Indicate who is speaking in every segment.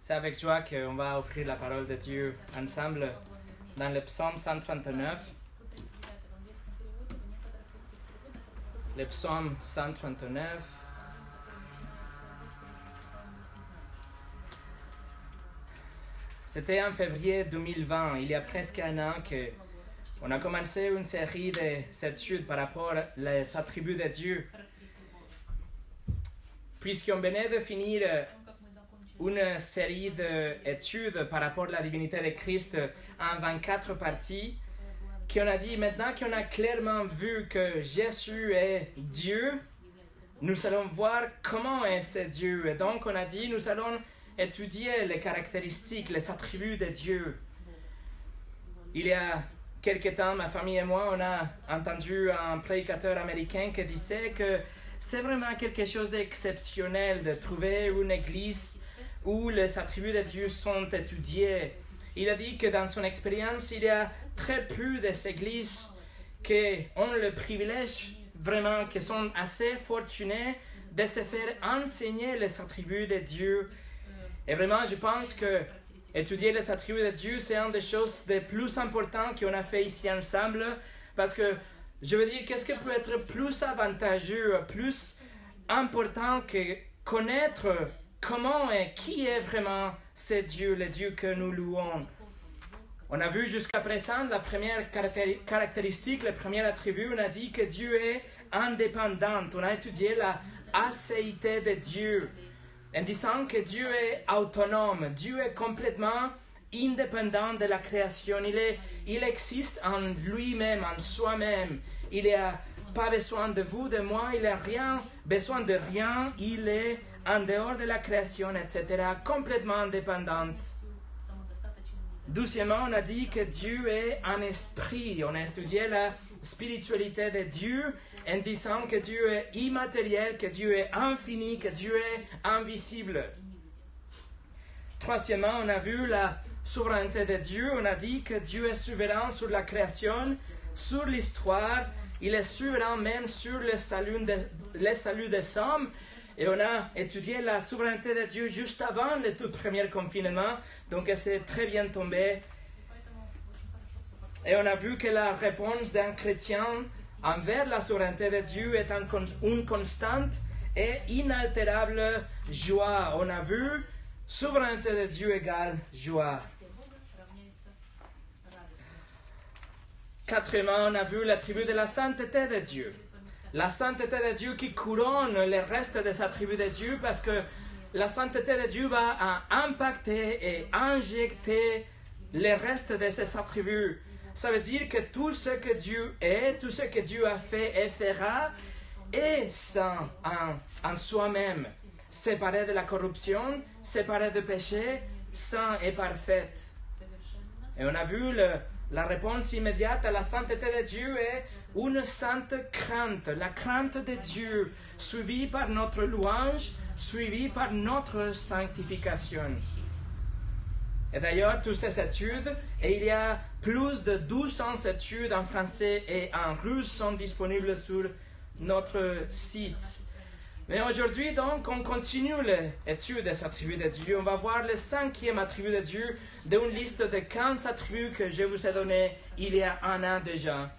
Speaker 1: C'est avec joie qu'on va offrir la parole de Dieu ensemble dans le psaume 139. Le psaume 139. C'était en février 2020, il y a presque un an, qu'on a commencé une série d'études par rapport aux attributs de Dieu. Puisqu'on venait de finir une série d'études par rapport à la divinité de Christ en 24 parties, qu'on a dit maintenant qu'on a clairement vu que Jésus est Dieu, nous allons voir comment est ce Dieu. Et donc on a dit nous allons étudier les caractéristiques, les attributs de Dieu. Il y a quelque temps, ma famille et moi, on a entendu un prédicateur américain qui disait que c'est vraiment quelque chose d'exceptionnel de trouver une église où les attributs de Dieu sont étudiés. Il a dit que dans son expérience, il y a très peu d'églises qui ont le privilège, vraiment, qui sont assez fortunées de se faire enseigner les attributs de Dieu. Et vraiment, je pense que étudier les attributs de Dieu, c'est une des choses les plus importantes qu'on a fait ici ensemble, parce que je veux dire, qu'est-ce qui peut être plus avantageux, plus important que connaître comment et qui est vraiment ce Dieu, le Dieu que nous louons. On a vu jusqu'à présent la première caractéristique, le premier attribut, on a dit que Dieu est indépendant. On a étudié la acéité de Dieu en disant que Dieu est autonome, Dieu est complètement indépendant de la création. Il existe en lui-même, en soi-même. Il n'a pas besoin de vous, de moi, il n'a rien, besoin de rien, il est en dehors de la création, etc., complètement indépendante. Deuxièmement, on a dit que Dieu est un esprit. On a étudié la spiritualité de Dieu en disant que Dieu est immatériel, que Dieu est infini, que Dieu est invisible. Troisièmement, on a vu la souveraineté de Dieu. On a dit que Dieu est souverain sur la création, sur l'histoire. Il est souverain même sur le salut des hommes. Et on a étudié la souveraineté de Dieu juste avant le tout premier confinement. Donc c'est très bien tombé. Et on a vu que la réponse d'un chrétien envers la souveraineté de Dieu est une constante et inaltérable joie. On a vu souveraineté de Dieu égale joie. Quatrièmement, on a vu l'attribut de la sainteté de Dieu. La sainteté de Dieu qui couronne le reste des attributs de Dieu, parce que la sainteté de Dieu va impacter et injecter le reste de ses attributs. Ça veut dire que tout ce que Dieu est, tout ce que Dieu a fait et fera, est saint en soi-même, séparé de la corruption, séparé du péché, saint et parfait. Et on a vu la réponse immédiate à la sainteté de Dieu est une sainte crainte, la crainte de Dieu, suivie par notre louange, suivie par notre sanctification. Et d'ailleurs, toutes ces études, et il y a plus de 1200 études en français et en russe sont disponibles sur notre site. Mais aujourd'hui, donc, on continue l'étude des attributs de Dieu. On va voir le 5e attribut de Dieu d'une liste de 15 attributs que je vous ai donnés il y a un an déjà.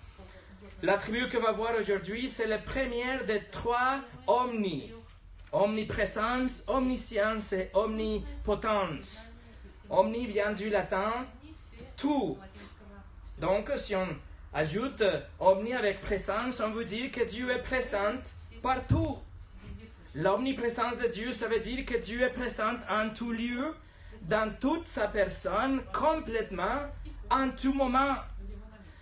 Speaker 1: L'attribut qu'on va voir aujourd'hui, c'est le premier des 3 omnis. Omniprésence, omniscience et omnipotence. Omni vient du latin tout. Donc, si on ajoute omni avec présence, on veut dire que Dieu est présent partout. L'omniprésence de Dieu, ça veut dire que Dieu est présent en tout lieu, dans toute sa personne, complètement, en tout moment.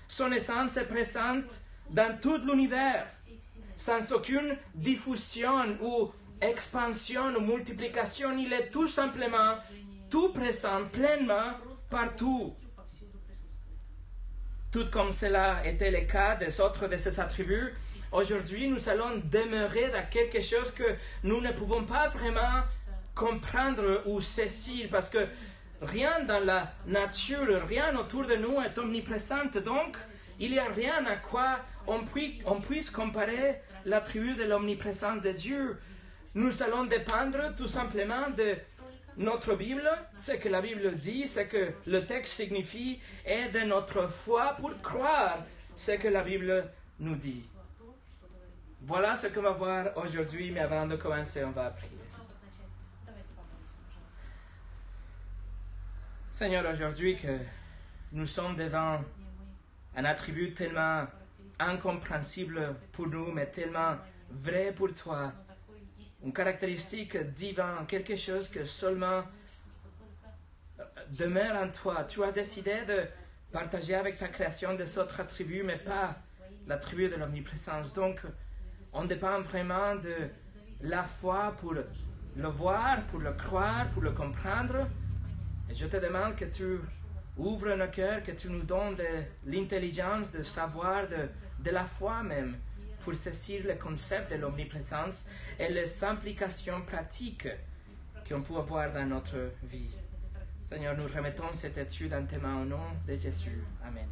Speaker 1: Son essence est présente dans tout l'univers, sans aucune diffusion ou expansion ou multiplication. Il est tout simplement tout présent, pleinement, partout. Tout comme cela était le cas des autres de ses attributs, aujourd'hui, nous allons demeurer dans quelque chose que nous ne pouvons pas vraiment comprendre ou saisir, parce que rien dans la nature, rien autour de nous est omniprésent. Donc, il n'y a rien à quoi on puisse comparer l'attribut de l'omniprésence de Dieu. Nous allons dépendre tout simplement de notre Bible, ce que la Bible dit, ce que le texte signifie, et de notre foi pour croire ce que la Bible nous dit. Voilà ce qu'on va voir aujourd'hui, mais avant de commencer, on va prier. Seigneur, aujourd'hui que nous sommes devant un attribut tellement incompréhensible pour nous, mais tellement vrai pour toi, une caractéristique divine, quelque chose que seulement demeure en toi. Tu as décidé de partager avec ta création des autres attributs, mais pas l'attribut de l'omniprésence. Donc, on dépend vraiment de la foi pour le voir, pour le croire, pour le comprendre. Et je te demande que tu ouvres nos cœurs, que tu nous donnes de l'intelligence, de savoir, de la foi même, pour saisir le concept de l'omniprésence et les implications pratiques qu'on peut avoir dans notre vie. Seigneur, nous remettons cette étude en tes mains au nom de Jésus. Amen.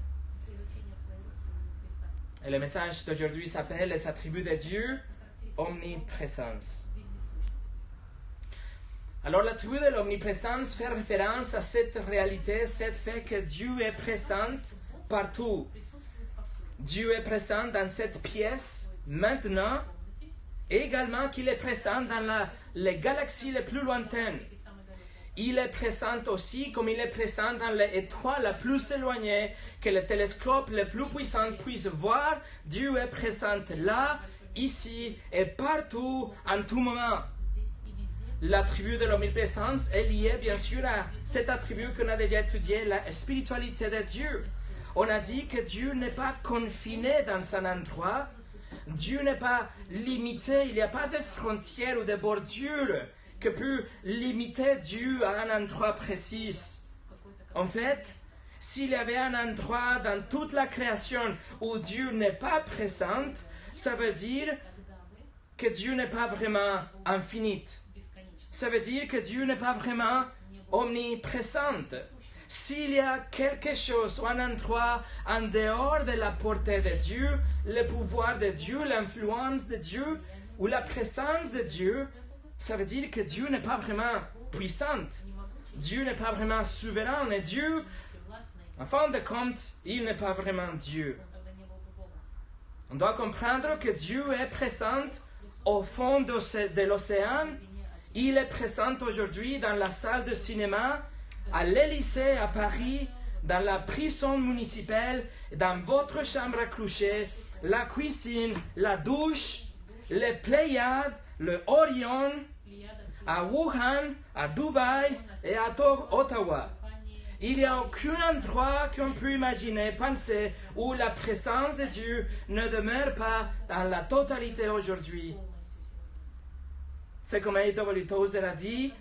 Speaker 1: Et le message d'aujourd'hui s'appelle les attributs de Dieu, omniprésence. Alors, l'attribut de l'omniprésence fait référence à cette réalité, ce fait que Dieu est présent partout. Dieu est présent dans cette pièce maintenant, et également qu'il est présent dans les galaxies les plus lointaines. Il est présent aussi comme il est présent dans les étoiles les plus éloignées, que les télescopes les plus puissants puissent voir. Dieu est présent là, ici et partout, en tout moment. L'attribut de l'omniprésence est lié bien sûr à cet attribut qu'on a déjà étudié, la spiritualité de Dieu. On a dit que Dieu n'est pas confiné dans un endroit, Dieu n'est pas limité, il n'y a pas de frontières ou de bordures que peut limiter Dieu à un endroit précis. En fait, s'il y avait un endroit dans toute la création où Dieu n'est pas présent, ça veut dire que Dieu n'est pas vraiment infini. Ça veut dire que Dieu n'est pas vraiment omniprésent. S'il y a quelque chose ou un endroit en dehors de la portée de Dieu, le pouvoir de Dieu, l'influence de Dieu ou la présence de Dieu, ça veut dire que Dieu n'est pas vraiment puissant. Dieu n'est pas vraiment souverain. Et Dieu, en fin de compte, il n'est pas vraiment Dieu. On doit comprendre que Dieu est présent au fond de l'océan. Il est présent aujourd'hui dans la salle de cinéma, à l'Élysée à Paris, dans la prison municipale, dans votre chambre à coucher, la cuisine, la douche, les Pléiades, le Orion, à Wuhan, à Dubaï et à Ottawa. Il n'y a aucun endroit qu'on peut imaginer, penser, où la présence de Dieu ne demeure pas dans la totalité aujourd'hui. C'est comme A.W. Tozer a dit,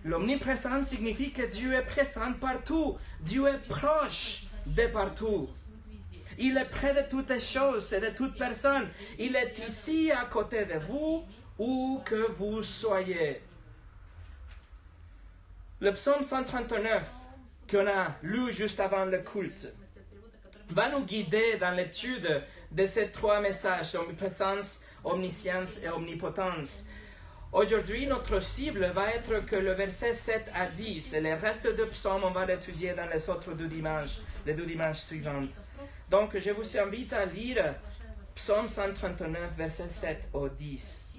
Speaker 1: l'omniprésence signifie que Dieu est présent partout. Dieu est proche de partout. Il est près de toutes les choses et de toute personne. Il est ici à côté de vous, où que vous soyez. Le psaume 139, qu'on a lu juste avant le culte, va nous guider dans l'étude de ces trois messages, omniprésence, omniscience et omnipotence. Aujourd'hui, notre cible va être que le verset 7 à 10, et le reste du psaume, on va l'étudier dans les autres deux dimanches, les deux dimanches suivants. Donc, je vous invite à lire psaume 139, verset 7 au 10.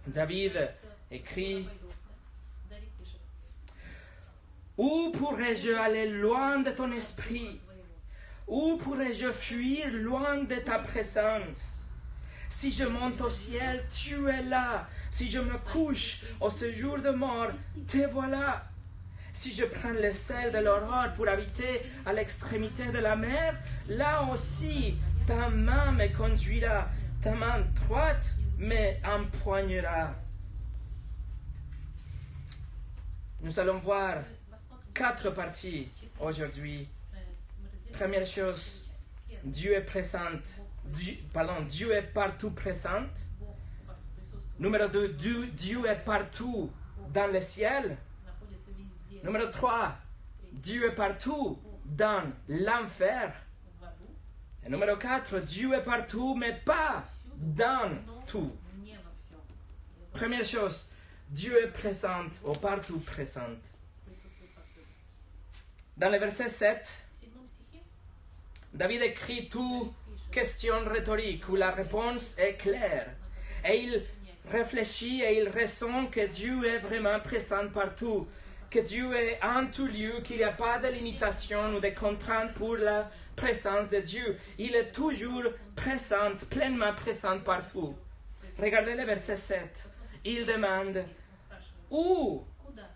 Speaker 1: David écrit: Où pourrais-je aller loin de ton esprit? Où pourrais-je fuir loin de ta présence? Si je monte au ciel, tu es là. Si je me couche au séjour de mort, te voilà. Si je prends le sel de l'aurore pour habiter à l'extrémité de la mer, là aussi ta main me conduira, ta main droite m'empoignera. Nous allons voir 4 parties aujourd'hui. Première chose, Dieu est présent. Dieu est partout présent. Numéro 2, Dieu est partout dans le ciel. Numéro 3, Dieu est partout dans l'enfer. Et numéro 4, Dieu est partout, mais pas dans tout. Première chose, Dieu est présent, ou partout présent. Dans le verset 7, David écrit tout question rhétorique où la réponse est claire. Et il réfléchit et il ressent que Dieu est vraiment présent partout, que Dieu est en tout lieu, qu'il n'y a pas de limitation ou de contraintes pour la présence de Dieu. Il est toujours présent, pleinement présent partout. Regardez le verset 7. Il demande, où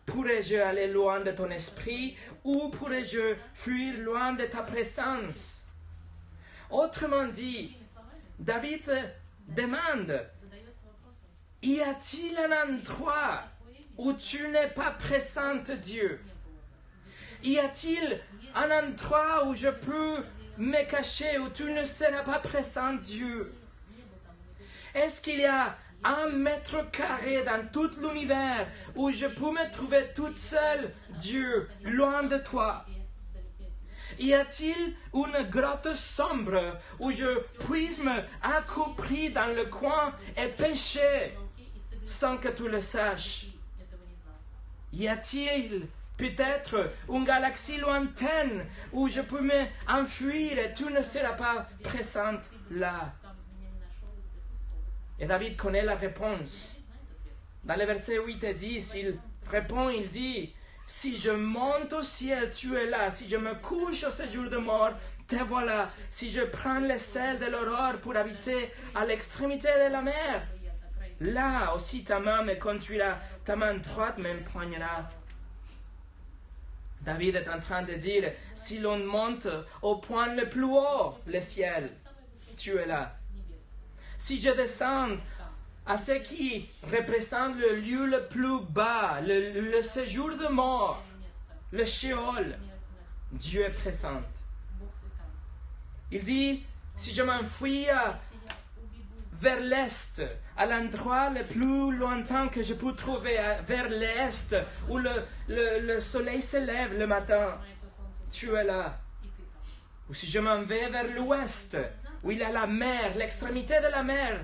Speaker 1: pourrais-je aller loin de ton esprit? Où pourrais-je fuir loin de ta présence? Autrement dit, David demande, y a-t-il un endroit où tu n'es pas présente, Dieu? Y a-t-il un endroit où je peux me cacher, où tu ne seras pas présent, Dieu? Est-ce qu'il y a 1 mètre carré dans tout l'univers où je peux me trouver toute seule, Dieu, loin de toi? Y a-t-il une grotte sombre où je puisse me accroupir dans le coin et pécher sans que tu le saches? Y a-t-il peut-être une galaxie lointaine où je peux m'enfuir et tu ne seras pas présente là? Et David connaît la réponse. Dans les versets 8 et 10, il répond, il dit, si je monte au ciel, tu es là. Si je me couche au séjour de mort, te voilà. Si je prends l'aisselle de l'aurore pour habiter à l'extrémité de la mer, là aussi ta main me conduira, ta main droite m'empoignera. David est en train de dire, si l'on monte au point le plus haut, le ciel, tu es là. Si je descends à ce qui représente le lieu le plus bas, le séjour de mort, le Sheol, Dieu est présent. Il dit, si je m'enfuis vers l'est, à l'endroit le plus lointain que je peux trouver, vers l'est, où le soleil se lève le matin, tu es là. Ou si je m'en vais vers l'ouest, où il y a la mer, l'extrémité de la mer,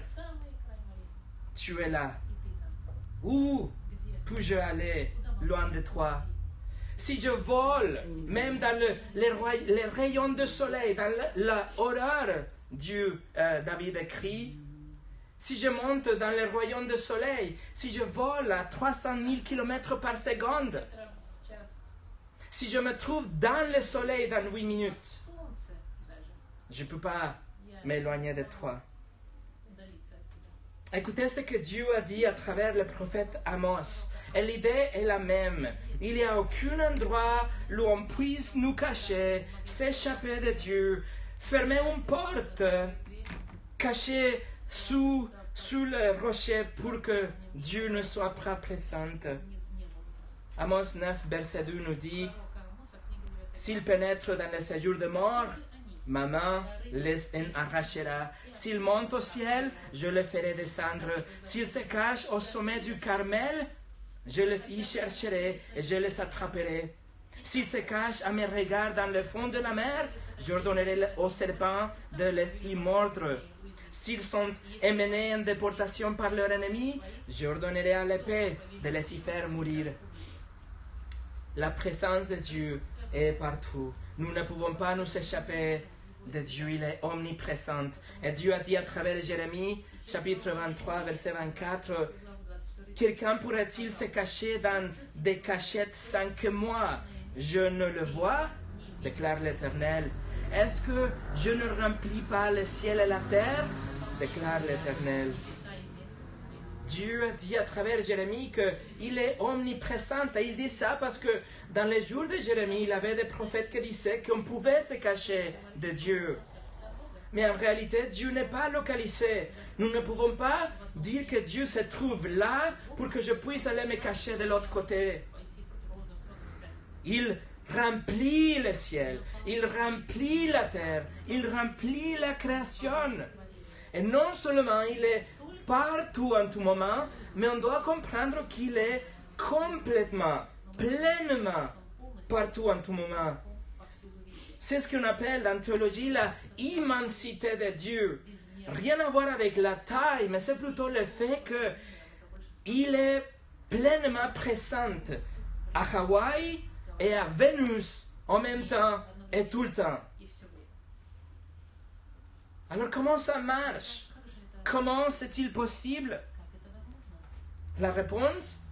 Speaker 1: tu es là. Où puis-je aller loin de toi? Si je vole, même dans les rayons de soleil, dans l'aurore, David écrit, si je monte dans les rayons de soleil, si je vole à 300 000 km par seconde, si je me trouve dans le soleil dans 8 minutes, je ne peux pas m'éloigner de toi. Écoutez ce que Dieu a dit à travers le prophète Amos. Et l'idée est la même. Il n'y a aucun endroit où on puisse nous cacher, s'échapper de Dieu, fermer une porte, cacher sous le rocher pour que Dieu ne soit pas présent. Amos 9, verset 2 nous dit, « S'il pénètre dans le séjour de mort, ma main les en arrachera. S'il monte au ciel, je le ferai descendre. S'il se cache au sommet du Carmel, je les y chercherai et je les attraperai. S'il se cache à mes regards dans le fond de la mer, j'ordonnerai aux serpents de les y mordre. S'ils sont emmenés en déportation par leurs ennemis, j'ordonnerai à l'épée de les y faire mourir. » La présence de Dieu est partout. Nous ne pouvons pas nous échapper de Dieu, il est omniprésent. Et Dieu a dit à travers Jérémie, chapitre 23, verset 24, « Quelqu'un pourrait-il se cacher dans des cachettes sans que moi, je ne le vois ?» déclare l'Éternel. « Est-ce que je ne remplis pas le ciel et la terre ?» déclare l'Éternel. Dieu a dit à travers Jérémie qu'il est omniprésent. Et il dit ça parce que dans les jours de Jérémie, il y avait des prophètes qui disaient qu'on pouvait se cacher de Dieu. Mais en réalité, Dieu n'est pas localisé. Nous ne pouvons pas dire que Dieu se trouve là pour que je puisse aller me cacher de l'autre côté. Il remplit le ciel, il remplit la terre, il remplit la création. Et non seulement il est partout en tout moment, mais on doit comprendre qu'il est complètement, pleinement partout en tout moment. C'est ce qu'on appelle dans la théologie la immensité de Dieu. Rien à voir avec la taille, mais c'est plutôt le fait qu'il est pleinement présente à Hawaï et à Vénus en même temps et tout le temps. Alors comment ça marche? Comment c'est-il possible? La réponse,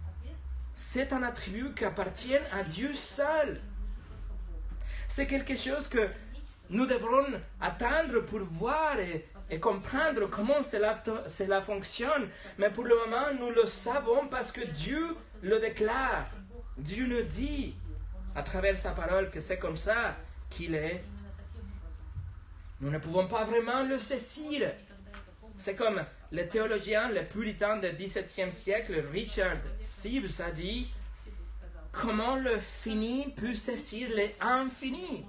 Speaker 1: c'est un attribut qui appartient à Dieu seul. C'est quelque chose que nous devrons attendre pour voir et comprendre comment cela fonctionne. Mais pour le moment, nous le savons parce que Dieu le déclare. Dieu nous dit à travers sa parole que c'est comme ça qu'il est. Nous ne pouvons pas vraiment le saisir. C'est comme le théologien, le puritain du XVIIe siècle, Richard Sibbes, a dit « Comment le fini peut saisir l'infini ?»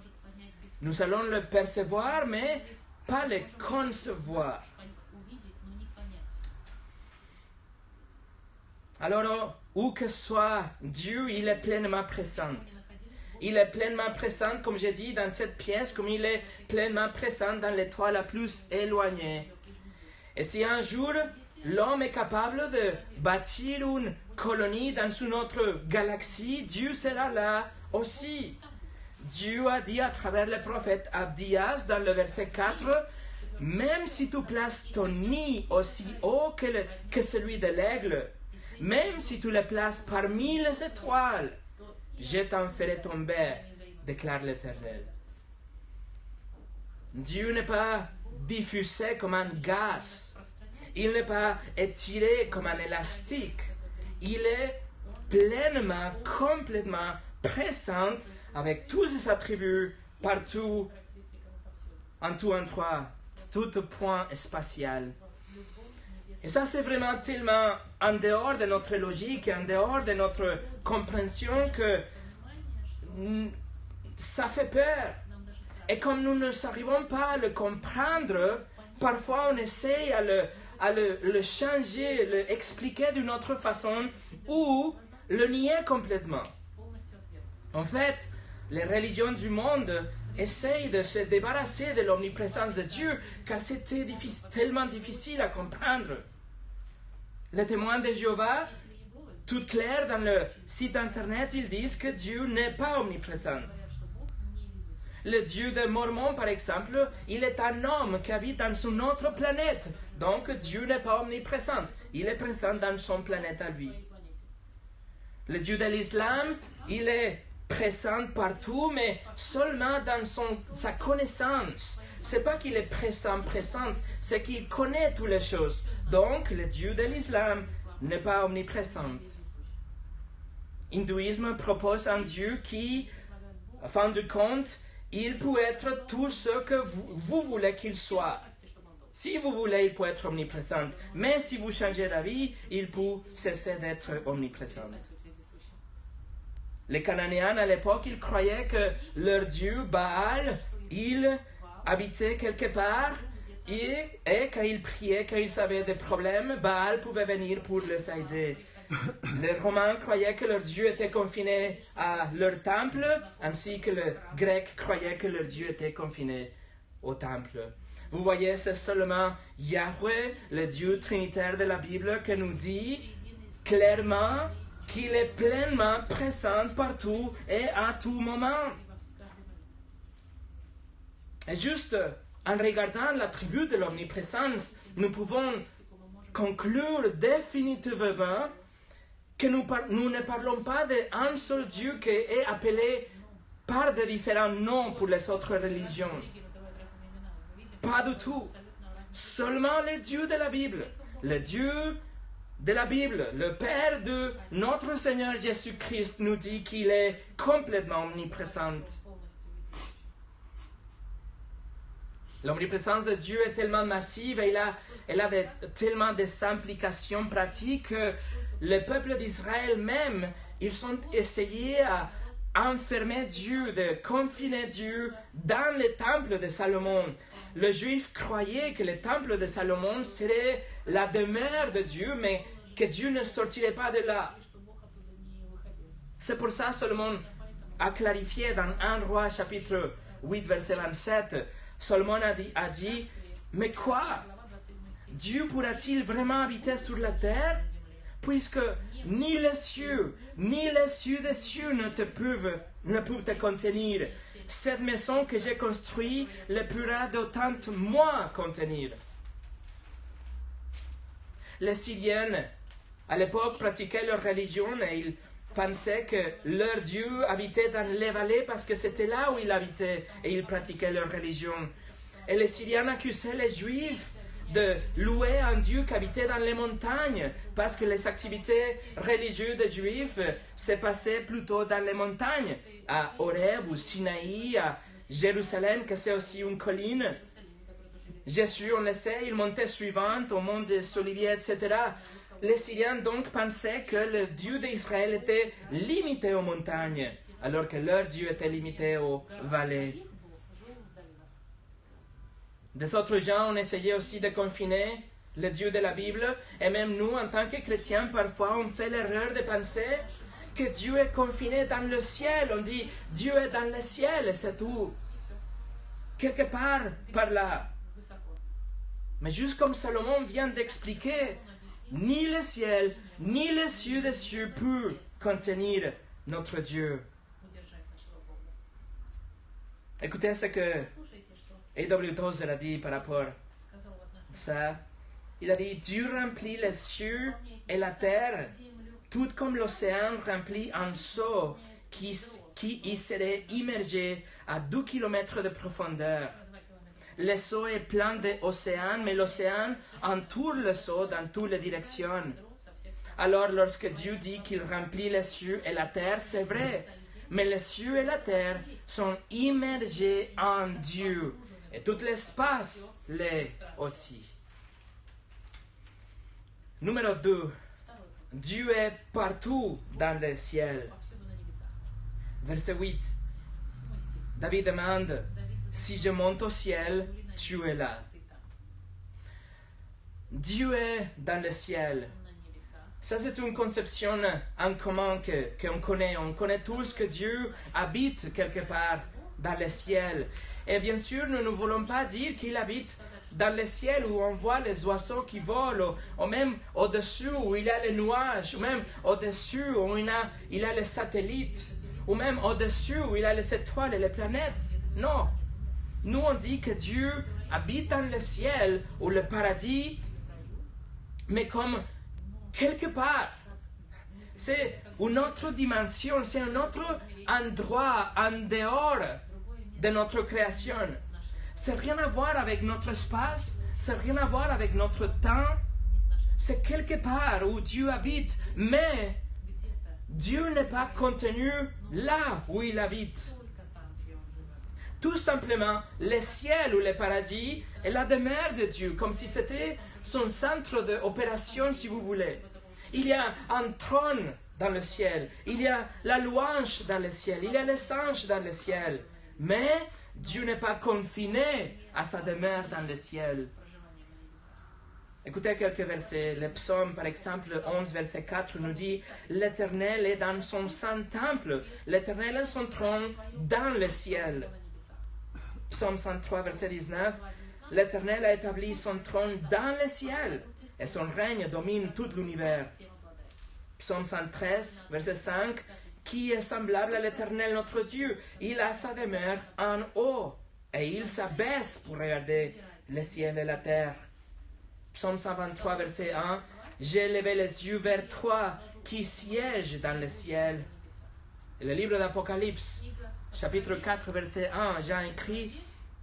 Speaker 1: Nous allons le percevoir, mais pas le concevoir. Alors, où que soit Dieu, il est pleinement présent. Il est pleinement présent, comme j'ai dit, dans cette pièce, comme il est pleinement présent dans l'étoile la plus éloignée. Et si un jour, l'homme est capable de bâtir une colonie dans une autre galaxie, Dieu sera là aussi. Dieu a dit à travers le prophète Abdias dans le verset 4, « Même si tu places ton nid aussi haut que celui de l'aigle, même si tu le places parmi les étoiles, je t'en ferai tomber, déclare l'Éternel. » Dieu n'est pas diffusé comme un gaz. Il n'est pas étiré comme un élastique. Il est pleinement, complètement présent avec tous ses attributs partout, en tout endroit, tout point spatial. Et ça, c'est vraiment tellement en dehors de notre logique, en dehors de notre compréhension que ça fait peur. Et comme nous ne n'arrivons pas à le comprendre, parfois on essaie à le changer, l'expliquer d'une autre façon ou le nier complètement. En fait, les religions du monde essayent de se débarrasser de l'omniprésence de Dieu car c'était tellement difficile à comprendre. Les témoins de Jéhovah, tout clair dans le site internet, ils disent que Dieu n'est pas omniprésent. Le Dieu des Mormons, par exemple, il est un homme qui habite dans une autre planète. Donc Dieu n'est pas omniprésent. Il est présent dans son planète à lui. Le Dieu de l'islam, il est présent partout, mais seulement dans sa connaissance. C'est pas qu'il est présent, c'est qu'il connaît toutes les choses. Donc, le Dieu de l'islam n'est pas omniprésent. L'hindouisme propose un Dieu qui, en fin de compte, il peut être tout ce que vous voulez qu'il soit. Si vous voulez, il peut être omniprésent. Mais si vous changez d'avis, il peut cesser d'être omniprésent. Les Cananéens, à l'époque, ils croyaient que leur Dieu, Baal, il habitait quelque part et quand ils priaient, quand ils avaient des problèmes, Baal pouvait venir pour les aider. Les Romains croyaient que leur Dieu était confiné à leur temple, ainsi que les Grecs croyaient que leur Dieu était confiné au temple. Vous voyez, c'est seulement Yahweh, le Dieu trinitaire de la Bible, qui nous dit clairement qu'il est pleinement présent partout et à tout moment. Et juste en regardant l'attribut de l'omniprésence, nous pouvons conclure définitivement que nous ne parlons pas d'un seul Dieu qui est appelé par de différents noms pour les autres religions. Pas du tout. Seulement le Dieu de la Bible. Le Dieu de la Bible, le Père de notre Seigneur Jésus-Christ nous dit qu'il est complètement omniprésent. L'omniprésence de Dieu est tellement massive et elle a tellement des implications pratiques que le peuple d'Israël même, ils ont essayé à enfermer Dieu, de confiner Dieu dans le temple de Salomon. Le juif croyait que le temple de Salomon serait la demeure de Dieu, mais que Dieu ne sortirait pas de là. C'est pour ça que Salomon a clarifié dans 1 Roi chapitre 8 verset 27, Salomon a dit, mais quoi? Dieu pourra-t-il vraiment habiter sur la terre? Puisque ni les cieux des cieux ne peuvent te contenir. Cette maison que j'ai construite ne pourra d'autant moins contenir. Les Syriens, à l'époque, pratiquaient leur religion et ils pensaient que leur Dieu habitait dans les vallées parce que c'était là où il habitait et ils pratiquaient leur religion. Et les Syriens accusaient les Juifs de louer un Dieu qui habitait dans les montagnes parce que les activités religieuses des Juifs se passaient plutôt dans les montagnes, à Horeb ou Sinaï, à Jérusalem, que c'est aussi une colline. Jésus, on le sait, il montait suivant au mont des Oliviers, etc. Les Syriens donc pensaient que le Dieu d'Israël était limité aux montagnes, alors que leur Dieu était limité aux vallées. Des autres gens ont essayé aussi de confiner le Dieu de la Bible, et même nous, en tant que chrétiens, parfois on fait l'erreur de penser que Dieu est confiné dans le ciel. On dit Dieu est dans le ciel, c'est tout. Quelque part par là. Mais juste comme Salomon vient d'expliquer, ni le ciel, ni les cieux des cieux peuvent contenir notre Dieu. Écoutez ce que A.W. Tozer a dit par rapport à ça. Il a dit, Dieu remplit les cieux et la terre, tout comme l'océan remplit un seau qui y serait immergé à 2 kilomètres de profondeur. Le seau est plein d'océan, mais l'océan entoure le seau dans toutes les directions. Alors, lorsque Dieu dit qu'il remplit les cieux et la terre, c'est vrai. Mais les cieux et la terre sont immergés en Dieu. Et tout l'espace l'est aussi. Numéro 2. Dieu est partout dans le ciel. Verset 8. David demande, si je monte au ciel, tu es là. Dieu est dans le ciel. Ça, c'est une conception en commun qu'on connaît. On connaît tous que Dieu habite quelque part dans le ciel. Et bien sûr, nous ne voulons pas dire qu'il habite dans le ciel où on voit les oiseaux qui volent, ou même au-dessus où il y a les nuages, ou même au-dessus où il y a les satellites, ou même au-dessus où il y a les étoiles et les planètes. Non. Nous, on dit que Dieu habite dans le ciel ou le paradis, mais comme quelque part. C'est une autre dimension, c'est un autre endroit en dehors de notre création. Ça n'a rien à voir avec notre espace, ça n'a rien à voir avec notre temps. C'est quelque part où Dieu habite, mais Dieu n'est pas contenu là où il habite. Tout simplement, le ciel ou le paradis est la demeure de Dieu, comme si c'était son centre d'opération, si vous voulez. Il y a un trône dans le ciel, il y a la louange dans le ciel, il y a les anges dans le ciel. Mais Dieu n'est pas confiné à sa demeure dans le ciel. Écoutez quelques versets. Le psaume, par exemple, 11, verset 4, nous dit « L'Éternel est dans son saint temple, l'Éternel a son trône dans le ciel. » Psaume 103, verset 19, « L'Éternel a établi son trône dans le ciel, et son règne domine tout l'univers. » Psaume 113, verset 5, « Qui est semblable à l'Éternel notre Dieu? Il a sa demeure en haut, et il s'abaisse pour regarder le ciel et la terre. » Psaume 123, verset 1, « J'ai levé les yeux vers toi, qui sièges dans le ciel. » Et le livre d'Apocalypse, chapitre 4, verset 1, Jean écrit,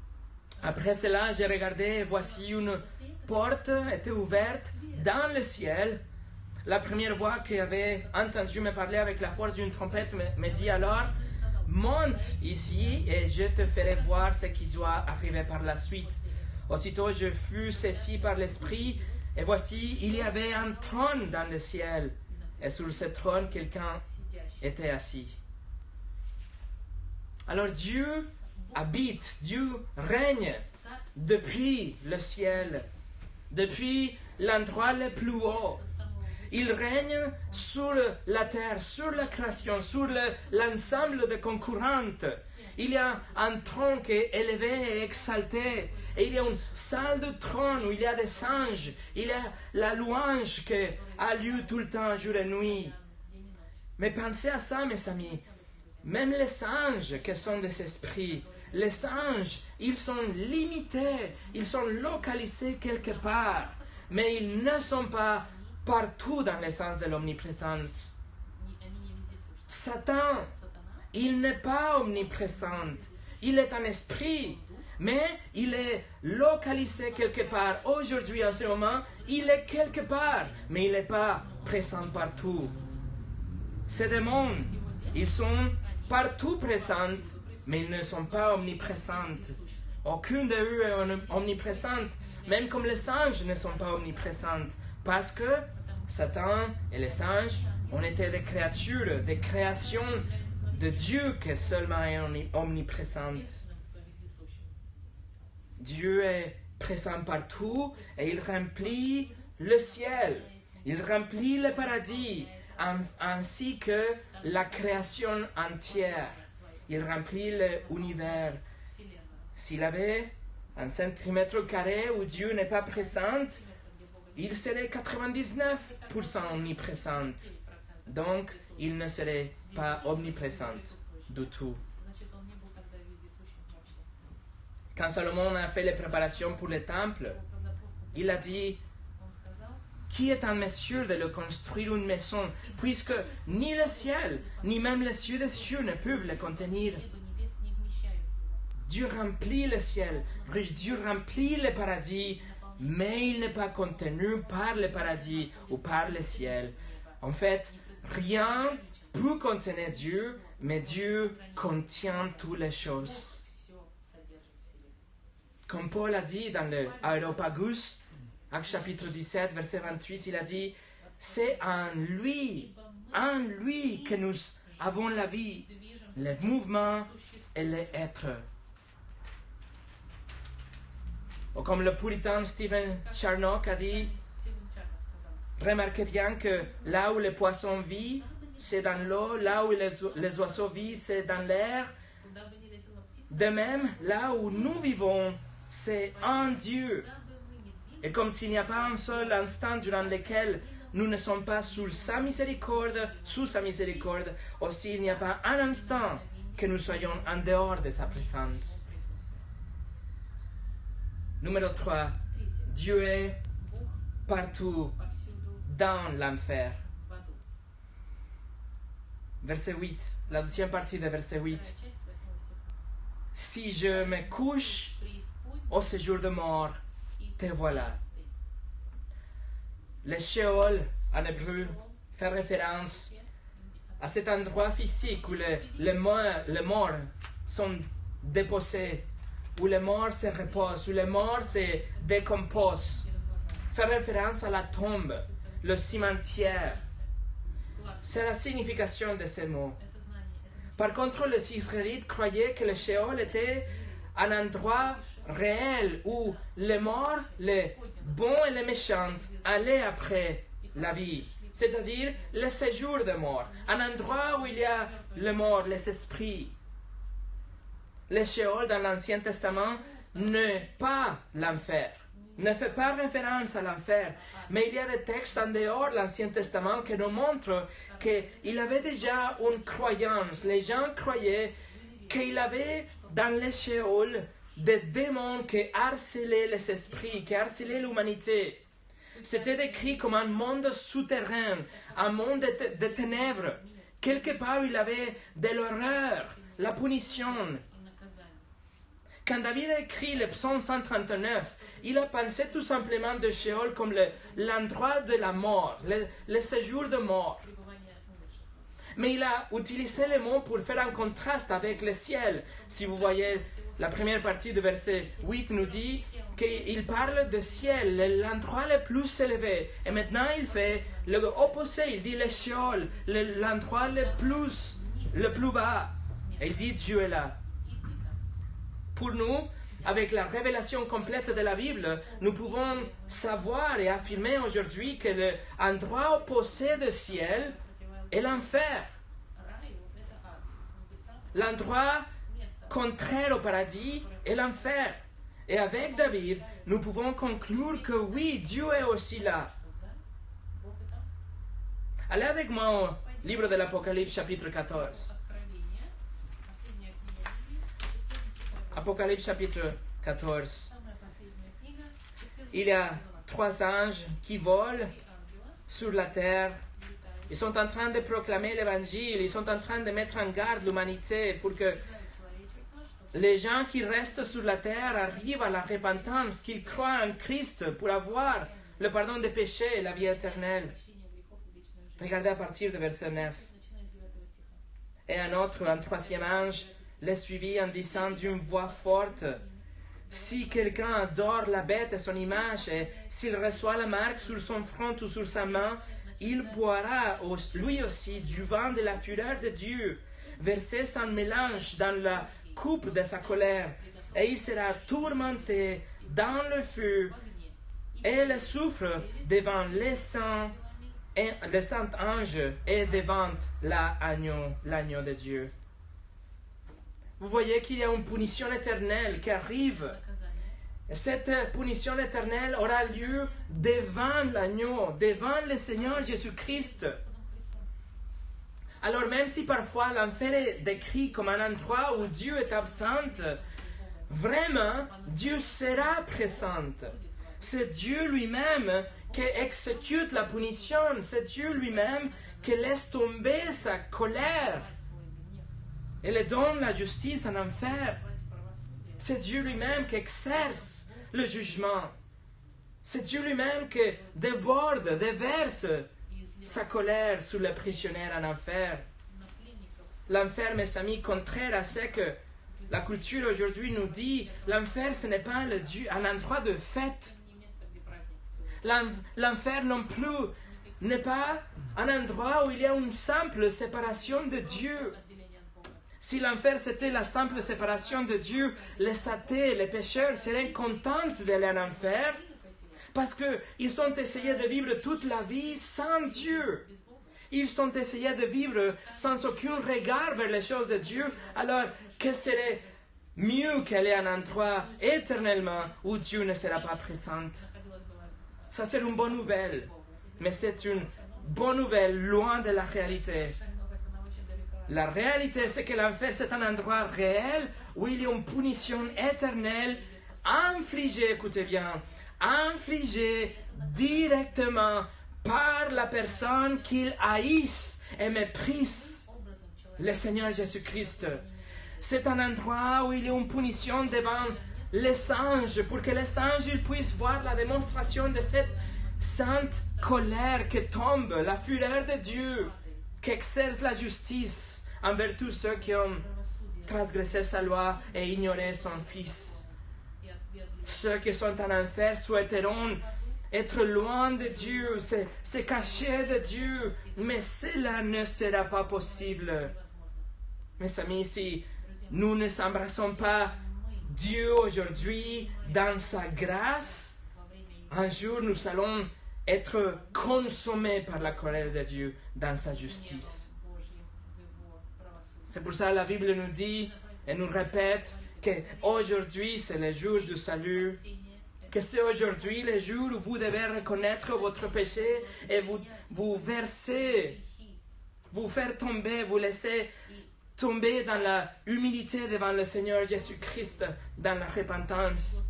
Speaker 1: « Après cela, j'ai regardé, et voici une porte était ouverte dans le ciel. » La première voix qui avait entendu me parler avec la force d'une trompette me dit alors, « Monte ici et je te ferai voir ce qui doit arriver par la suite. » Aussitôt je fus saisi par l'Esprit, et voici, il y avait un trône dans le ciel, et sur ce trône, quelqu'un était assis. Alors Dieu habite, Dieu règne depuis le ciel, depuis l'endroit le plus haut. Il règne sur la terre, sur la création, sur l'ensemble de concurrentes. Il y a un trône qui est élevé et exalté. Et il y a une salle de trône où il y a des anges. Il y a la louange qui a lieu tout le temps, jour et nuit. Mais pensez à ça, mes amis. Même les anges qui sont des esprits, les anges, ils sont limités, ils sont localisés quelque part. Mais ils ne sont pas partout dans le sens de l'omniprésence. Satan, il n'est pas omniprésent. Il est un esprit, mais il est localisé quelque part. Aujourd'hui, en ce moment, il est quelque part, mais il n'est pas présent partout. Ces démons, ils sont partout présents, mais ils ne sont pas omniprésents. Aucune d'eux est omniprésente, même comme les anges ne sont pas omniprésents, parce que Satan et les anges ont été des créatures, des créations de Dieu qui seulement est omniprésente. Dieu est présent partout et il remplit le ciel, il remplit le paradis, ainsi que la création entière. Il remplit l'univers. S'il avait un centimètre carré où Dieu n'est pas présent, il serait 99% omniprésent. Donc, il ne serait pas omniprésent du tout. Quand Salomon a fait les préparations pour le temple, il a dit: qui est en mesure de le construire une maison, puisque ni le ciel, ni même les cieux des cieux ne peuvent le contenir. Dieu remplit le ciel, Dieu remplit le paradis, mais il n'est pas contenu par le paradis ou par le ciel. En fait, rien ne peut contenir Dieu, mais Dieu contient toutes les choses. Comme Paul a dit dans l'Areopagus, Actes chapitre 17, verset 28, il a dit: c'est en lui que nous avons la vie, le mouvement et l'être. Ou comme le puritain Stephen Charnock a dit: remarquez bien que là où les poissons vivent, c'est dans l'eau, là où les oiseaux vivent, c'est dans l'air. De même, là où nous vivons, c'est en Dieu. Et comme s'il n'y a pas un seul instant durant lequel nous ne sommes pas sous sa miséricorde, aussi il n'y a pas un instant que nous soyons en dehors de sa présence. Numéro 3, Dieu est partout dans l'enfer. Verset 8, la deuxième partie de verset 8. Si je me couche au séjour de mort, te voilà. Le Sheol, en hébreu, fait référence à cet endroit physique où les morts sont déposés, où les morts se reposent, où les morts se décomposent. Fait référence à la tombe, le cimetière. C'est la signification de ces mots. Par contre, les Israélites croyaient que le Sheol était un endroit réel où les morts, les bons et les méchants, allaient après la vie. C'est-à-dire le séjour de mort. Un endroit où il y a les morts, les esprits. Le Sheol dans l'Ancien Testament n'est pas l'enfer. Ne fait pas référence à l'enfer. Mais il y a des textes en dehors de l'Ancien Testament qui nous montrent qu'il y avait déjà une croyance. Les gens croyaient qu'il y avait dans le Sheol des démons qui harcelaient les esprits, qui harcelaient l'humanité. C'était décrit comme un monde souterrain, un monde de ténèbres. Quelque part, il y avait de l'horreur, la punition. Quand David a écrit le psaume 139, il a pensé tout simplement de Sheol comme l'endroit de la mort, le séjour de mort. Mais il a utilisé le mot pour faire un contraste avec le ciel. Si vous voyez, la première partie du verset 8 nous dit qu'il parle du ciel, l'endroit le plus élevé. Et maintenant, il fait l'opposé. Il dit le Sheol, l'endroit le plus bas. Et il dit Dieu est là. Pour nous, avec la révélation complète de la Bible, nous pouvons savoir et affirmer aujourd'hui que l'endroit opposé du ciel est l'enfer. L'endroit contraire au paradis est l'enfer. Et avec David, nous pouvons conclure que oui, Dieu est aussi là. Allez avec moi au livre de l'Apocalypse, chapitre 14. Apocalypse, chapitre 14. Il y a 3 anges qui volent sur la terre. Ils sont en train de proclamer l'évangile. Ils sont en train de mettre en garde l'humanité pour que les gens qui restent sur la terre arrivent à la repentance, qu'ils croient en Christ pour avoir le pardon des péchés et la vie éternelle. Regardez à partir du verset 9. Et un troisième ange, les suivit en disant d'une voix forte, « Si quelqu'un adore la bête et son image, et s'il reçoit la marque sur son front ou sur sa main, il boira lui aussi du vin de la fureur de Dieu, versé sans mélange dans la coupe de sa colère, et il sera tourmenté dans le feu et le soufre devant les saints anges et devant l'agneau de Dieu. » Vous voyez qu'il y a une punition éternelle qui arrive. Et cette punition éternelle aura lieu devant l'agneau, devant le Seigneur Jésus-Christ. Alors même si parfois l'enfer est décrit comme un endroit où Dieu est absent, vraiment, Dieu sera présent. C'est Dieu lui-même qui exécute la punition. C'est Dieu lui-même qui laisse tomber sa colère. Et il donne la justice en enfer. C'est Dieu lui-même qui exerce le jugement. C'est Dieu lui-même qui déverse sa colère sur les prisonniers en enfer. L'enfer, mes amis, contraire à ce que la culture aujourd'hui nous dit, l'enfer, ce n'est pas un endroit de fête. L'enfer non plus n'est pas un endroit où il y a une simple séparation de Dieu. Si l'enfer c'était la simple séparation de Dieu, les athées, les pécheurs seraient contents d'aller en enfer parce qu'ils ont essayé de vivre toute la vie sans Dieu. Ils ont essayé de vivre sans aucun regard vers les choses de Dieu. Alors, que serait mieux qu'aller à un endroit éternellement où Dieu ne sera pas présent? Ça, c'est une bonne nouvelle. Mais c'est une bonne nouvelle loin de la réalité. La réalité, c'est que l'enfer, c'est un endroit réel où il y a une punition éternelle infligée, écoutez bien, infligée directement par la personne qu'il haïsse et méprise, le Seigneur Jésus-Christ. C'est un endroit où il y a une punition devant les anges, pour que les anges ils puissent voir la démonstration de cette sainte colère qui tombe, la fureur de Dieu, qui exerce la justice envers tous ceux qui ont transgressé sa loi et ignoré son Fils. Ceux qui sont en enfer souhaiteront être loin de Dieu, se cacher de Dieu, mais cela ne sera pas possible. Mes amis, si nous ne s'embrassons pas Dieu aujourd'hui dans sa grâce, un jour nous allons être consommés par la colère de Dieu dans sa justice. C'est pour ça que la Bible nous dit et nous répète qu'aujourd'hui c'est le jour du salut, que c'est aujourd'hui le jour où vous devez reconnaître votre péché et vous verser, vous faire tomber, vous laisser tomber dans la humilité devant le Seigneur Jésus-Christ, dans la repentance.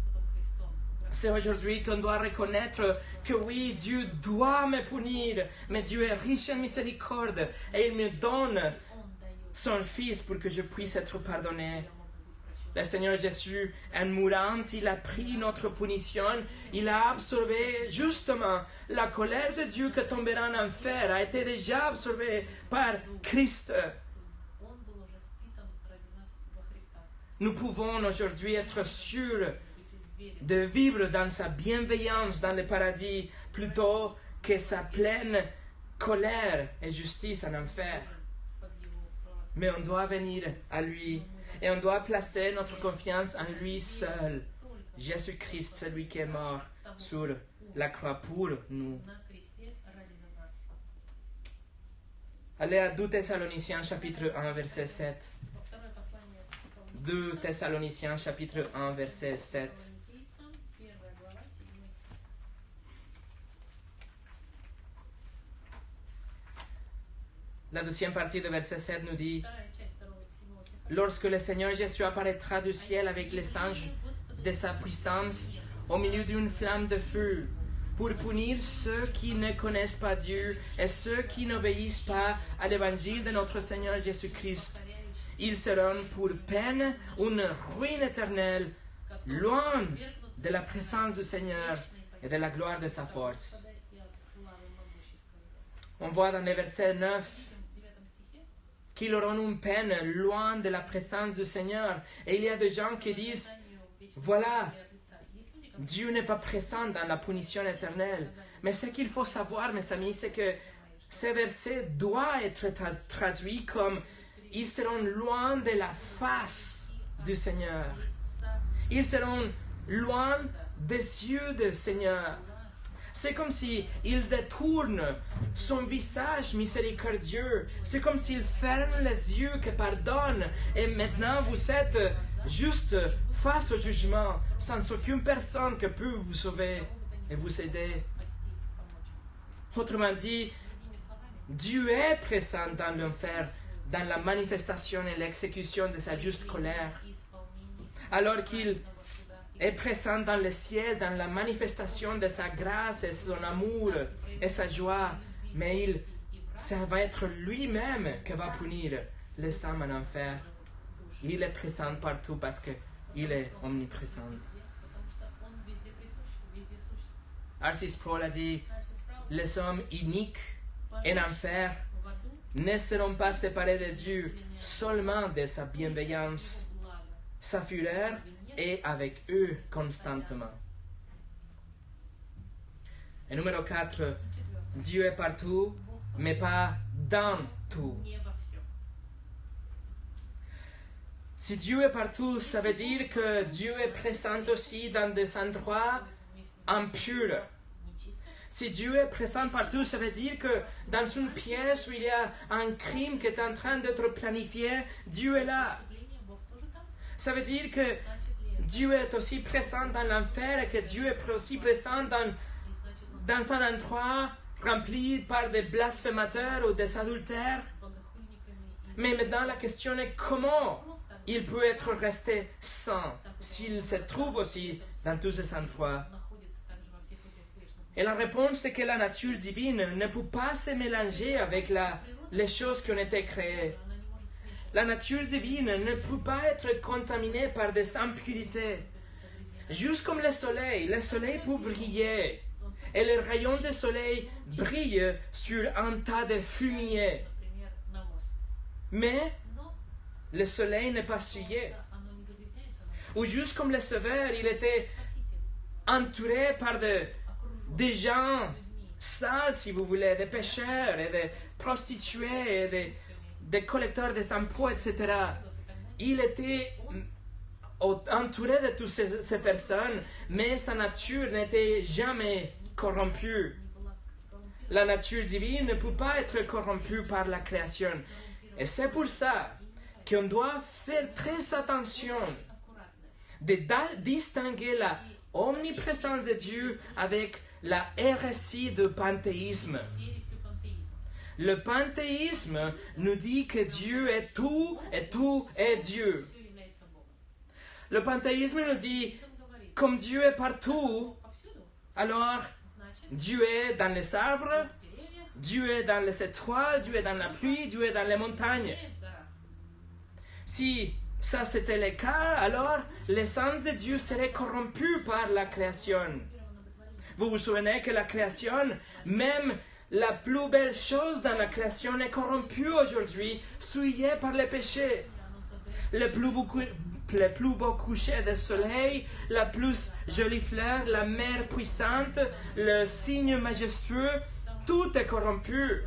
Speaker 1: C'est aujourd'hui qu'on doit reconnaître que oui, Dieu doit me punir, mais Dieu est riche en miséricorde et il me donne son Fils pour que je puisse être pardonné. Le Seigneur Jésus, en mourant, il a pris notre punition, il a absorbé justement la colère de Dieu qui tombera en enfer, a été déjà absorbée par Christ. Nous pouvons aujourd'hui être sûrs de vivre dans sa bienveillance dans le paradis plutôt que sa pleine colère et justice en enfer. Mais on doit venir à lui et on doit placer notre confiance en lui seul. Jésus-Christ, celui qui est mort sur la croix pour nous. Allez à 2 Thessaloniciens chapitre 1 verset 7. 2 Thessaloniciens chapitre 1 verset 7. La deuxième partie de verset 7 nous dit: lorsque le Seigneur Jésus apparaîtra du ciel avec les anges de sa puissance au milieu d'une flamme de feu, pour punir ceux qui ne connaissent pas Dieu et ceux qui n'obéissent pas à l'évangile de notre Seigneur Jésus-Christ. Ils seront pour peine une ruine éternelle, loin de la présence du Seigneur et de la gloire de sa force. On voit dans le verset 9 qu'ils auront une peine loin de la présence du Seigneur. Et il y a des gens qui disent, voilà, Dieu n'est pas présent dans la punition éternelle. Mais ce qu'il faut savoir, mes amis, c'est que ce verset doit être traduit comme ils seront loin de la face du Seigneur. Ils seront loin des yeux du Seigneur. C'est comme s'il détourne son visage miséricordieux. C'est comme s'il ferme les yeux qui pardonnent. Et maintenant, vous êtes juste face au jugement, sans aucune personne qui peut vous sauver et vous aider. Autrement dit, Dieu est présent dans l'enfer, dans la manifestation et l'exécution de sa juste colère. Alors qu'il est présent dans le ciel, dans la manifestation de sa grâce et son amour et sa joie. Mais ça va être lui-même qui va punir les âmes en enfer. Il est présent partout parce qu'il est omniprésent. R.C. Sproul a dit, les hommes uniques en enfer ne seront pas séparés de Dieu seulement de sa bienveillance, sa fureur et avec eux constamment. Et numéro 4, Dieu est partout, mais pas dans tout. Si Dieu est partout, ça veut dire que Dieu est présent aussi dans des endroits impurs. Si Dieu est présent partout, ça veut dire que dans une pièce où il y a un crime qui est en train d'être planifié, Dieu est là. Ça veut dire que Dieu est aussi présent dans l'enfer et que Dieu est aussi présent dans un endroit rempli par des blasphémateurs ou des adultères. Mais maintenant, la question est comment il peut être resté saint s'il se trouve aussi dans tous ces endroits. Et la réponse est que la nature divine ne peut pas se mélanger avec les choses qui ont été créées. La nature divine ne peut pas être contaminée par des impurités. Juste comme le soleil peut briller. Et les rayons du soleil brillent sur un tas de fumier. Mais le soleil n'est pas souillé. Ou juste comme le Sauveur, il était entouré par des gens sales, si vous voulez, des pécheurs, et des prostituées, et des collecteurs des impôts, etc. Il était entouré de toutes ces personnes, mais sa nature n'était jamais corrompue. La nature divine ne peut pas être corrompue par la création. Et c'est pour ça qu'on doit faire très attention de distinguer la omniprésence de Dieu avec la hérésie du panthéisme. Le panthéisme nous dit que Dieu est tout et tout est Dieu. Le panthéisme nous dit, comme Dieu est partout, alors Dieu est dans les arbres, Dieu est dans les étoiles, Dieu est dans la pluie, Dieu est dans les montagnes. Si ça c'était le cas, alors l'essence de Dieu serait corrompue par la création. Vous vous souvenez que la création, même la plus belle chose dans la création est corrompue aujourd'hui, souillée par le péché. Le plus beau coucher du soleil, la plus jolie fleur, la mer puissante, le signe majestueux, tout est corrompu.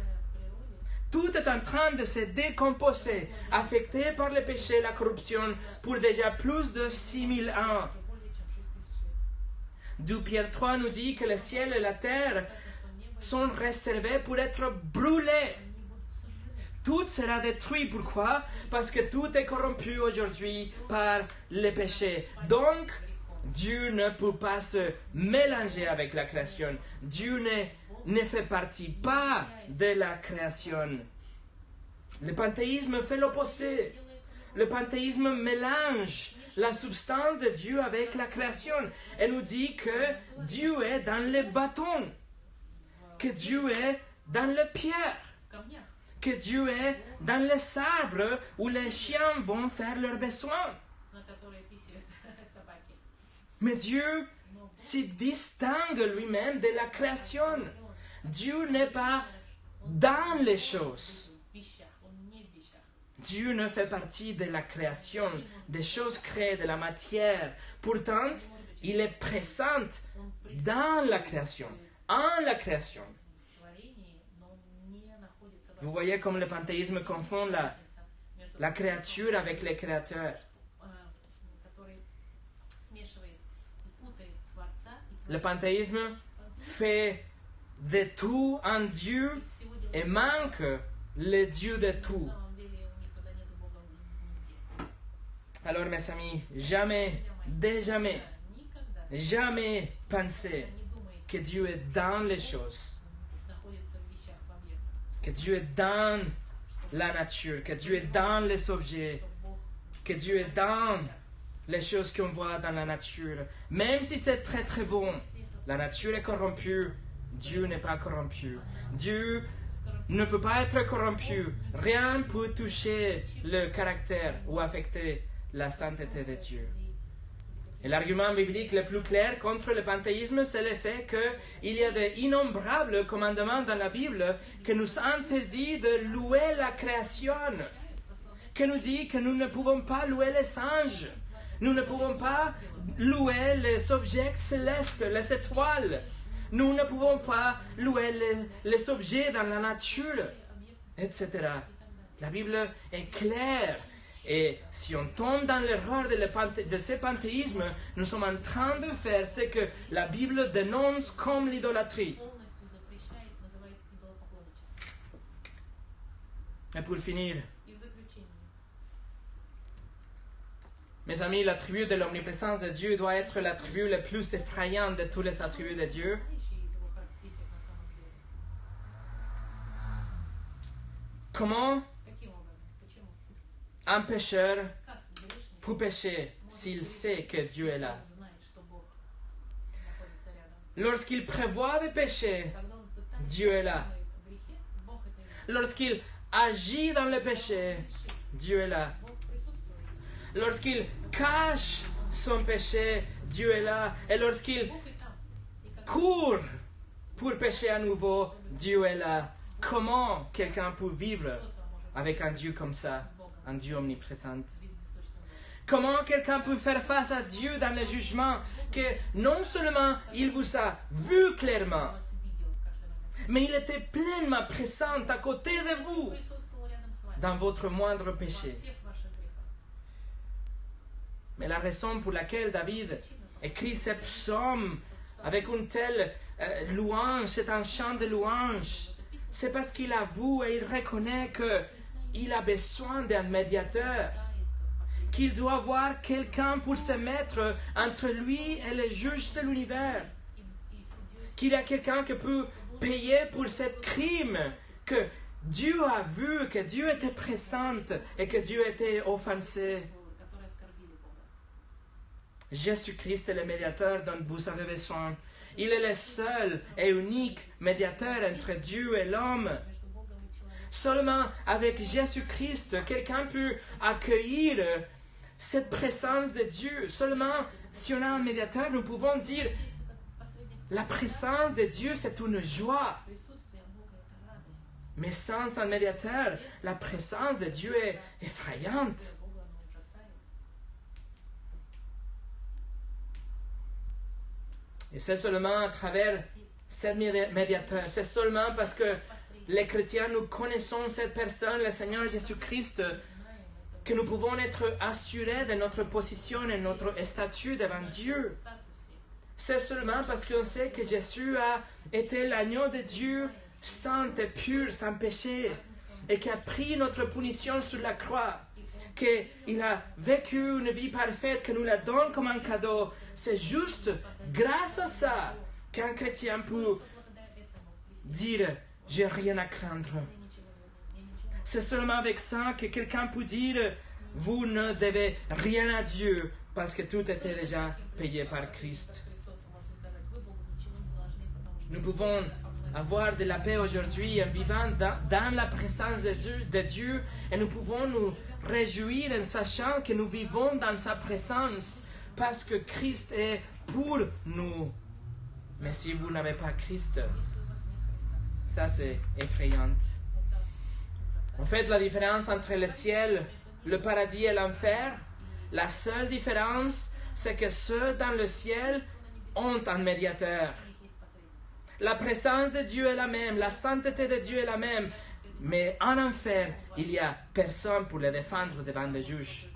Speaker 1: Tout est en train de se décomposer, affecté par le péché et la corruption pour déjà plus de 6000 ans. 2 Pierre 3 nous dit que le ciel et la terre sont réservés pour être brûlés. tout sera détruit. Pourquoi? Parce que tout est corrompu aujourd'hui par le péché. Donc, Dieu ne peut pas se mélanger avec la création. Dieu ne fait partie pas de la création. Le panthéisme fait l'opposé. Le panthéisme mélange la substance de Dieu avec la création et nous dit que Dieu est dans les bâtons, que Dieu est dans les pierres, que Dieu est dans les arbres où les chiens vont faire leurs besoins. Mais Dieu se distingue lui-même de la création. Dieu n'est pas dans les choses. Dieu ne fait partie de la création, des choses créées, de la matière. Pourtant, il est présent dans la création, en la création. Vous voyez comme le panthéisme confond la créature avec les créateurs. Le panthéisme fait de tout un Dieu et manque le Dieu de tout. Alors mes amis, jamais pensez que Dieu est dans les choses, que Dieu est dans la nature, que Dieu est dans les objets, que Dieu est dans les choses qu'on voit dans la nature. Même si c'est très très bon, la nature est corrompue, Dieu n'est pas corrompu. Dieu ne peut pas être corrompu. Rien ne peut toucher le caractère ou affecter la sainteté de Dieu. Et l'argument biblique le plus clair contre le panthéisme, c'est le fait qu'il y a d'innombrables commandements dans la Bible qui nous interdisent de louer la création, qui nous dit que nous ne pouvons pas louer les anges, nous ne pouvons pas louer les objets célestes, les étoiles, nous ne pouvons pas louer les objets dans la nature, etc. La Bible est claire. Et si on tombe dans l'erreur de ce panthéisme, nous sommes en train de faire ce que la Bible dénonce comme l'idolâtrie. Et pour finir, mes amis, l'attribut de l'omniprésence de Dieu doit être l'attribut le plus effrayant de tous les attributs de Dieu. Comment un pécheur peut pécher s'il sait que Dieu est là? Lorsqu'il prévoit de pécher, Dieu est là. Lorsqu'il agit dans le péché, Dieu est là. Lorsqu'il cache son péché, Dieu est là. Et lorsqu'il court pour pécher à nouveau, Dieu est là. Comment quelqu'un peut vivre avec un Dieu comme ça, un Dieu omniprésent? Comment quelqu'un peut faire face à Dieu dans le jugement que non seulement il vous a vu clairement, mais il était pleinement présent à côté de vous dans votre moindre péché? Mais la raison pour laquelle David écrit ce psaume avec une telle louange, c'est un chant de louange, c'est parce qu'il avoue et il reconnaît qu'il a besoin d'un médiateur, qu'il doit voir quelqu'un pour se mettre entre lui et les juges de l'univers, qu'il y a quelqu'un qui peut payer pour ce crime, que Dieu a vu, que Dieu était présent et que Dieu était offensé. Jésus-Christ est le médiateur dont vous avez besoin. Il est le seul et unique médiateur entre Dieu et l'homme. Seulement avec Jésus-Christ, quelqu'un peut accueillir cette présence de Dieu. Seulement si on a un médiateur, nous pouvons dire la présence de Dieu, c'est une joie. Mais sans un médiateur, la présence de Dieu est effrayante. Et c'est seulement à travers ce médiateur, c'est seulement parce que les chrétiens, nous connaissons cette personne, le Seigneur Jésus-Christ, que nous pouvons être assurés de notre position et notre statut devant Dieu. C'est seulement parce qu'on sait que Jésus a été l'agneau de Dieu, saint et pur, sans péché. et qui a pris notre punition sur la croix, qu'il a vécu une vie parfaite, que nous la donne comme un cadeau. C'est juste grâce à ça qu'un chrétien peut dire « j'ai rien à craindre ». C'est seulement avec ça que quelqu'un peut dire « vous ne devez rien à Dieu » parce que tout était déjà payé par Christ. Nous pouvons avoir de la paix aujourd'hui en vivant dans la présence de Dieu et nous pouvons nous réjouir en sachant que nous vivons dans sa présence parce que Christ est pour nous. Mais si vous n'avez pas Christ, ça c'est effrayant. En fait, la différence entre le ciel, le paradis et l'enfer, la seule différence, c'est que ceux dans le ciel ont un médiateur. La présence de Dieu est la même, la sainteté de Dieu est la même, mais en enfer, il n'y a personne pour les défendre devant les juges.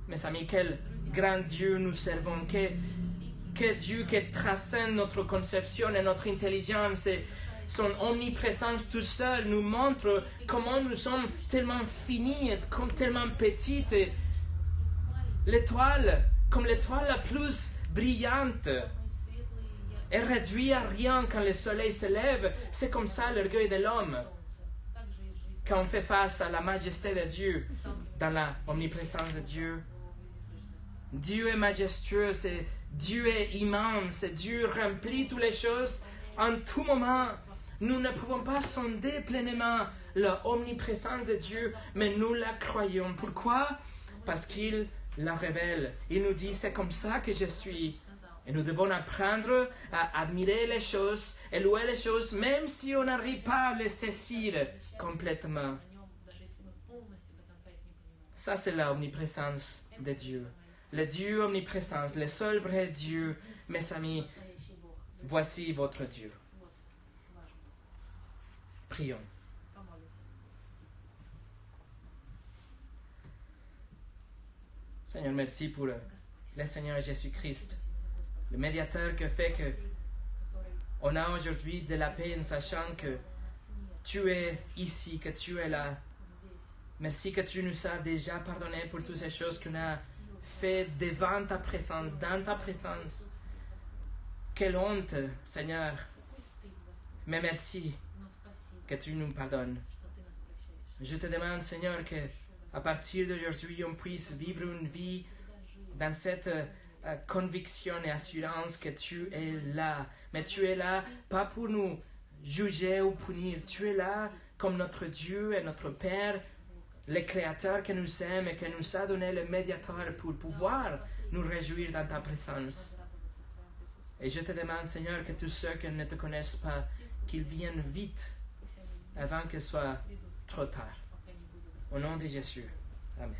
Speaker 1: Mes amis, quel grand Dieu nous servons, que Dieu qui transcende notre conception et notre intelligence et son omniprésence tout seul nous montre comment nous sommes tellement finis et tellement petites. Et l'étoile, comme l'étoile la plus brillante, est réduite à rien quand le soleil se lève. C'est comme ça l'orgueil de l'homme. Quand on fait face à la majesté de Dieu, dans la omniprésence de Dieu. Dieu est majestueux, Dieu est immense, Dieu remplit toutes les choses en tout moment. Nous ne pouvons pas sonder pleinement l'omniprésence de Dieu, mais nous la croyons. Pourquoi? Parce qu'il la révèle. Il nous dit, c'est comme ça que je suis. Et nous devons apprendre à admirer les choses et louer les choses, même si on n'arrive pas à les saisir complètement. Ça, c'est l'omniprésence de Dieu. Le Dieu omniprésent, le seul vrai Dieu. Mes amis, voici votre Dieu. Prions. Seigneur, merci pour le Seigneur Jésus-Christ, le médiateur qui fait que on a aujourd'hui de la paix en sachant que tu es ici, que tu es là. Merci que tu nous as déjà pardonné pour toutes ces choses qu'on a fait devant ta présence, dans ta présence. Quelle honte, Seigneur. Mais merci que tu nous pardonnes. Je te demande, Seigneur, que à partir d'aujourd'hui, on puisse vivre une vie dans cette conviction et assurance que tu es là. Mais tu es là, pas pour nous juger ou punir. Tu es là comme notre Dieu et notre Père, le Créateur qui nous aime et qui nous a donné le médiateur pour pouvoir nous réjouir dans ta présence. Et je te demande, Seigneur, que tous ceux qui ne te connaissent pas, qu'ils viennent vite avant que ce soit trop tard. Au nom de Jésus. Amen.